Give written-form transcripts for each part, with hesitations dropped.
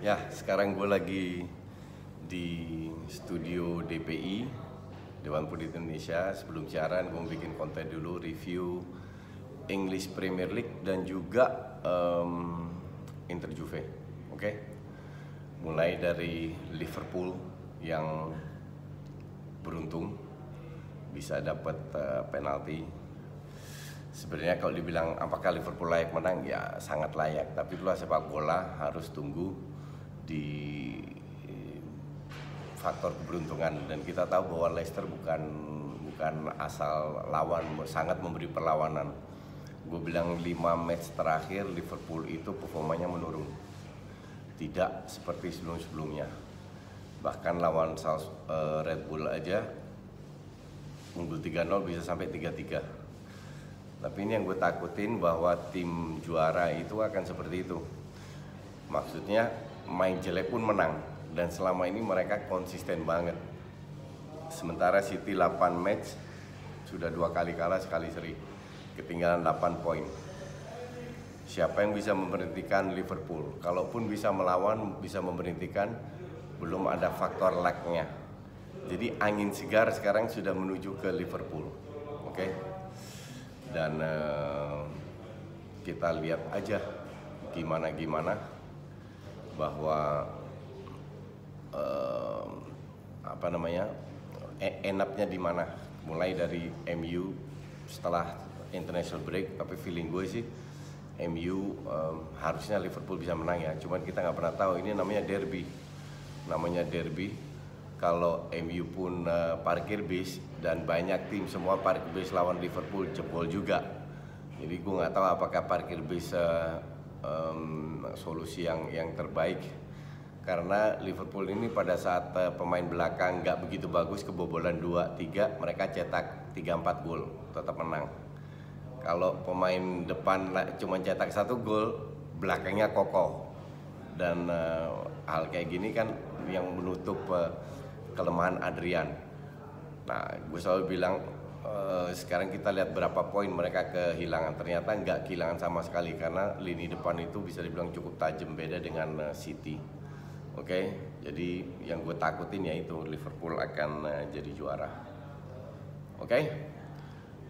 Ya, sekarang gue lagi di studio DPI, Dewan Politik Indonesia. Sebelum siaran gue bikin konten dulu, review English Premier League dan juga Inter Juve. Oke? Mulai dari Liverpool yang beruntung bisa dapat penalti. Sebenarnya kalau dibilang apakah Liverpool layak menang, ya sangat layak. Tapi itulah sepak bola, harus tunggu di faktor keberuntungan. Dan kita tahu bahwa Leicester bukan asal lawan, sangat memberi perlawanan. Gue bilang 5 match terakhir Liverpool itu performanya menurun, tidak seperti sebelum-sebelumnya. Bahkan lawan Red Bull aja unggul 3-0 bisa sampai 3-3. Tapi ini yang gue takutin, bahwa tim juara itu akan seperti itu. Maksudnya main jelek pun menang, dan selama ini mereka konsisten banget. Sementara City 8 match sudah 2 kali kalah, sekali seri, ketinggalan 8 poin. Siapa yang bisa memberhentikan Liverpool? Kalaupun bisa melawan, bisa memberhentikan, belum ada faktor luck-nya. Jadi angin segar sekarang sudah menuju ke Liverpool. Oke? Dan kita lihat aja gimana bahwa enaknya di mana. Mulai dari MU setelah international break, tapi feeling gue sih MU harusnya Liverpool bisa menang ya. Cuman kita nggak pernah tahu, ini namanya derby. Kalau MU pun parkir bis, dan banyak tim semua parkir bis lawan Liverpool, jebol juga. Jadi gue nggak tahu apakah parkir bis solusi yang terbaik, karena Liverpool ini pada saat pemain belakang nggak begitu bagus, kebobolan 2-3, mereka cetak 3-4 gol, tetap menang. Kalau pemain depan cuma cetak 1 gol, belakangnya kokoh. Dan hal kayak gini kan yang menutup kelemahan Adrian. Nah, gue selalu bilang sekarang kita lihat berapa poin mereka kehilangan. Ternyata nggak kehilangan sama sekali, karena lini depan itu bisa dibilang cukup tajam, beda dengan City. Oke, jadi yang gue takutin yaitu Liverpool akan jadi juara. Oke,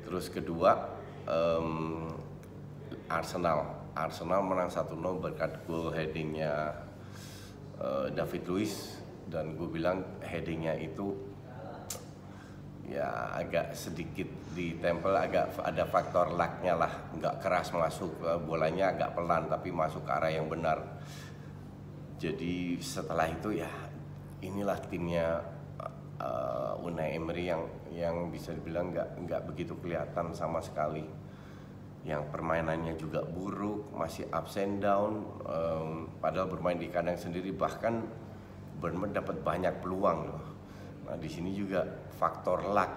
terus kedua, Arsenal menang 1-0 berkat gol headingnya David Luiz. Dan gue bilang headingnya itu ya agak sedikit ditempel, agak ada faktor lucknya lah, nggak keras masuk, bolanya agak pelan tapi masuk ke arah yang benar. Jadi setelah itu ya inilah timnya Unai Emery yang bisa dibilang nggak begitu kelihatan sama sekali. Yang permainannya juga buruk, masih ups and down, padahal bermain di kandang sendiri, bahkan Bournemouth dapat banyak peluang loh. Nah, di sini juga faktor luck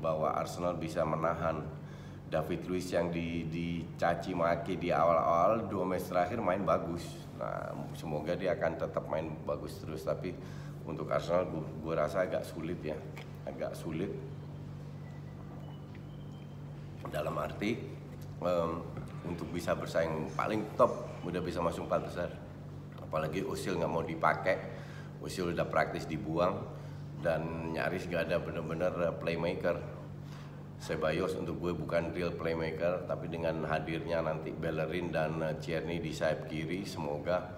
bahwa Arsenal bisa menahan David Luiz yang dicaci maki di awal-awal 2 match terakhir main bagus. Nah, semoga dia akan tetap main bagus terus. Tapi untuk Arsenal gue rasa agak sulit ya, agak sulit. Dalam arti untuk bisa bersaing paling top, udah bisa masuk 4 besar. Apalagi Özil nggak mau dipakai. Özil udah praktis dibuang, dan nyaris gak ada bener-bener playmaker. Ceballos untuk gue bukan real playmaker, tapi dengan hadirnya nanti Bellerin dan Tierney di sayap kiri, semoga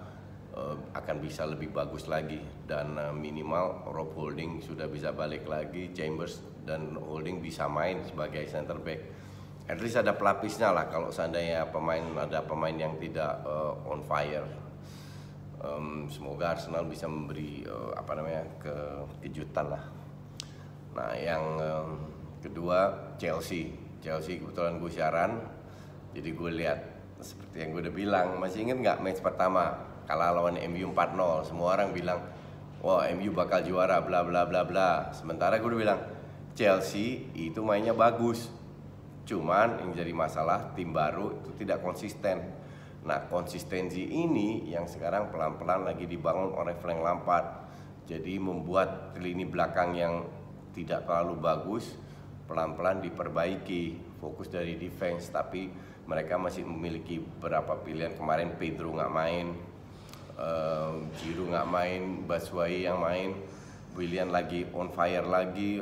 akan bisa lebih bagus lagi. Dan minimal Rob Holding sudah bisa balik lagi, Chambers dan Holding bisa main sebagai center back. At least ada pelapisnya lah kalau seandainya ada pemain yang tidak on fire. Semoga Arsenal bisa memberi kejutan lah. Nah, yang kedua Chelsea kebetulan gue siaran, jadi gue lihat seperti yang gue udah bilang. Masih inget nggak match pertama kalah lawan MU 4-0? Semua orang bilang wah MU bakal juara bla bla bla bla. Sementara gue udah bilang Chelsea itu mainnya bagus, cuman yang jadi masalah tim baru itu tidak konsisten. Nah, konsistensi ini yang sekarang pelan-pelan lagi dibangun oleh Frank Lampard. Jadi membuat lini belakang yang tidak terlalu bagus pelan-pelan diperbaiki, fokus dari defense. Tapi mereka masih memiliki beberapa pilihan. Kemarin Pedro nggak main, Giroud nggak main, Batshuayi yang main, Willian lagi on fire lagi,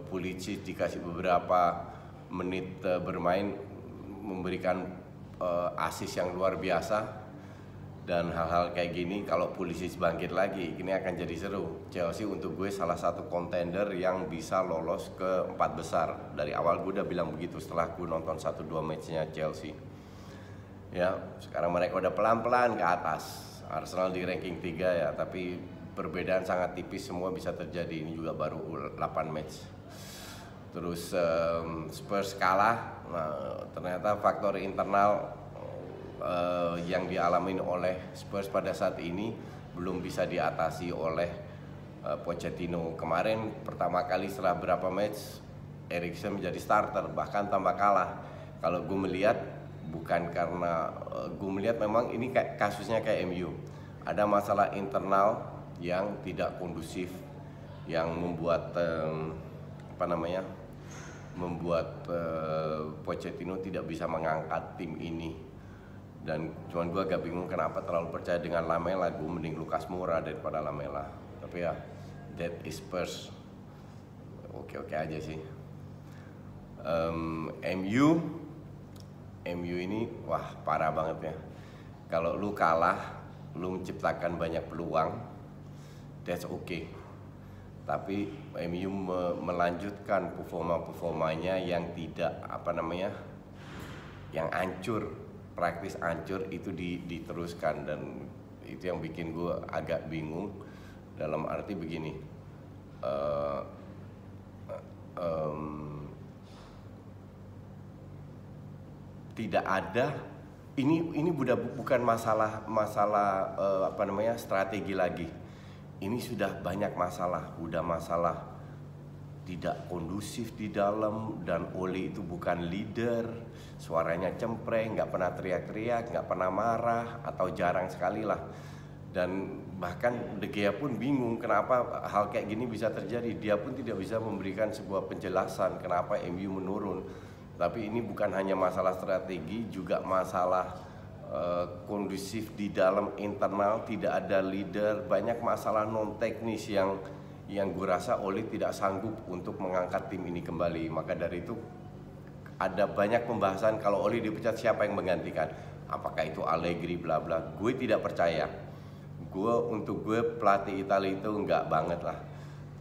Pulisic dikasih beberapa menit bermain, memberikan assist yang luar biasa. Dan hal-hal kayak gini kalau Pulisic bangkit lagi, ini akan jadi seru. Chelsea untuk gue salah satu kontender yang bisa lolos ke 4 besar. Dari awal gue udah bilang begitu setelah gue nonton 1-2 matchnya Chelsea. Ya, sekarang mereka udah pelan-pelan ke atas. Arsenal di ranking 3 ya, tapi perbedaan sangat tipis, semua bisa terjadi. Ini juga baru 8 match. Terus Spurs kalah. Nah, ternyata faktor internal yang dialami oleh Spurs pada saat ini belum bisa diatasi oleh Pochettino. Kemarin pertama kali setelah berapa match Eriksen menjadi starter, bahkan tambah kalah. Kalau gue melihat bukan karena gue melihat memang ini kayak kasusnya kayak MU, ada masalah internal yang tidak kondusif, yang membuat membuat Pochettino tidak bisa mengangkat tim ini. Dan cuman gue agak bingung kenapa terlalu percaya dengan Lamela. Gue mending Lucas Moura daripada Lamela. Tapi ya, that is Spurs. Oke aja sih. MU ini wah parah banget ya. Kalau lu kalah, lu menciptakan banyak peluang, that's okay. Tapi MU melanjutkan performanya yang tidak yang hancur, praktis hancur itu diteruskan. Dan itu yang bikin gue agak bingung. Dalam arti begini, tidak ada, ini bukan masalah strategi lagi. Ini sudah banyak masalah, masalah tidak kondusif di dalam, dan Ole itu bukan leader, suaranya cempreng, nggak pernah teriak-teriak, nggak pernah marah, atau jarang sekali lah. Dan bahkan De Gea pun bingung kenapa hal kayak gini bisa terjadi. Dia pun tidak bisa memberikan sebuah penjelasan kenapa MU menurun. Tapi ini bukan hanya masalah strategi, juga masalah kondusif di dalam internal, tidak ada leader, banyak masalah non teknis yang gue rasa Ole tidak sanggup untuk mengangkat tim ini kembali. Maka dari itu ada banyak pembahasan kalau Ole dipecat siapa yang menggantikan, apakah itu Allegri bla bla. Gue tidak percaya. Untuk gue pelatih Italia itu enggak banget lah.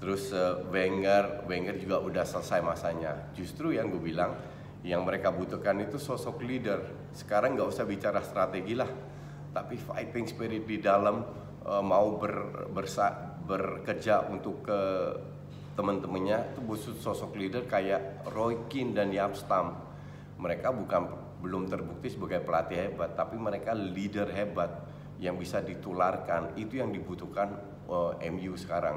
Terus Wenger juga udah selesai masanya. Justru yang gue bilang, yang mereka butuhkan itu sosok leader. Sekarang nggak usah bicara strategi lah, tapi fighting spirit di dalam, mau bekerja untuk ke teman-temannya, itu butuh sosok leader kayak Roy Keane dan Jaap Stam. Mereka belum terbukti sebagai pelatih hebat, tapi mereka leader hebat yang bisa ditularkan. Itu yang dibutuhkan MU sekarang.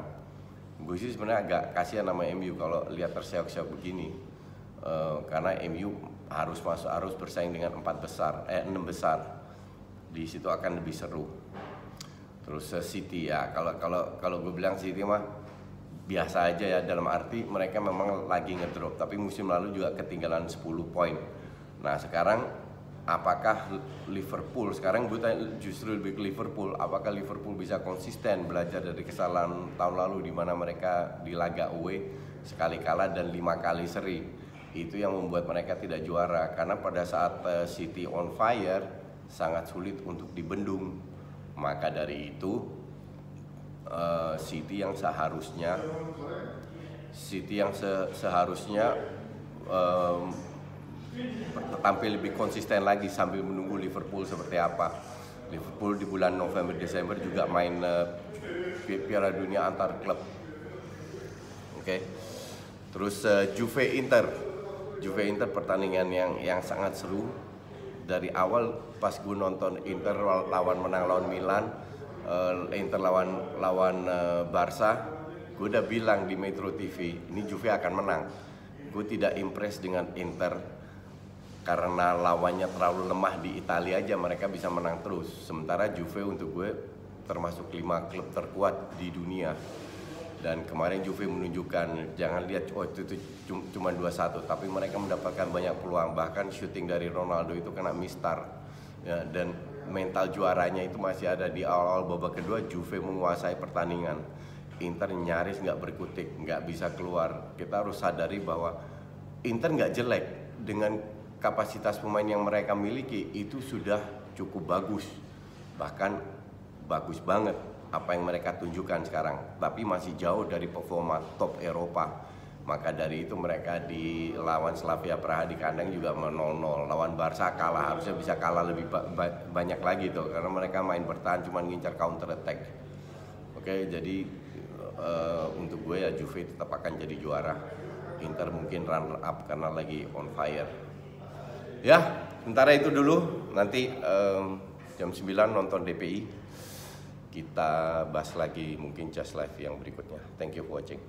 Gue sih sebenarnya agak kasihan sama MU kalau lihat terseok-seok begini. Karena MU harus bersaing dengan 6 besar. Di situ akan lebih seru. Terus City ya, kalau gue bilang City mah biasa aja ya, dalam arti mereka memang lagi ngedrop, tapi musim lalu juga ketinggalan 10 poin. Nah, sekarang apakah Liverpool, sekarang gue tanya justru lebih ke Liverpool, apakah Liverpool bisa konsisten belajar dari kesalahan tahun lalu di mana mereka di laga away sekali kalah dan 5 kali seri. Itu yang membuat mereka tidak juara, karena pada saat City on fire sangat sulit untuk dibendung. Maka dari itu City yang seharusnya tampil lebih konsisten lagi sambil menunggu Liverpool seperti apa. Liverpool di bulan November Desember juga main Piala Dunia antar klub. Oke. Terus Juve Inter pertandingan yang sangat seru. Dari awal pas gue nonton Inter menang lawan Milan, Inter lawan Barca, gue udah bilang di Metro TV, ini Juve akan menang. Gue tidak impress dengan Inter karena lawannya terlalu lemah. Di Italia aja mereka bisa menang terus. Sementara Juve untuk gue termasuk 5 klub terkuat di dunia. Dan kemarin Juve menunjukkan, jangan lihat itu cuma 2-1, tapi mereka mendapatkan banyak peluang. Bahkan syuting dari Ronaldo itu kena mistar ya, dan mental juaranya itu masih ada. Di awal-awal babak kedua Juve menguasai pertandingan, Inter nyaris nggak berkutik, nggak bisa keluar. Kita harus sadari bahwa Inter nggak jelek, dengan kapasitas pemain yang mereka miliki itu sudah cukup bagus, bahkan bagus banget apa yang mereka tunjukkan sekarang, tapi masih jauh dari performa top Eropa. Maka dari itu mereka di lawan Slavia Praha di kandang juga 0-0, lawan Barca kalah, harusnya bisa kalah lebih banyak lagi tuh, karena mereka main bertahan cuma ngincar counter attack. Oke, jadi untuk gue ya Juve tetap akan jadi juara. Inter mungkin runner up karena lagi on fire. Ya, sementara itu dulu. Nanti jam 9 nonton DPI. Kita bahas lagi mungkin Just Live yang berikutnya. Thank you for watching.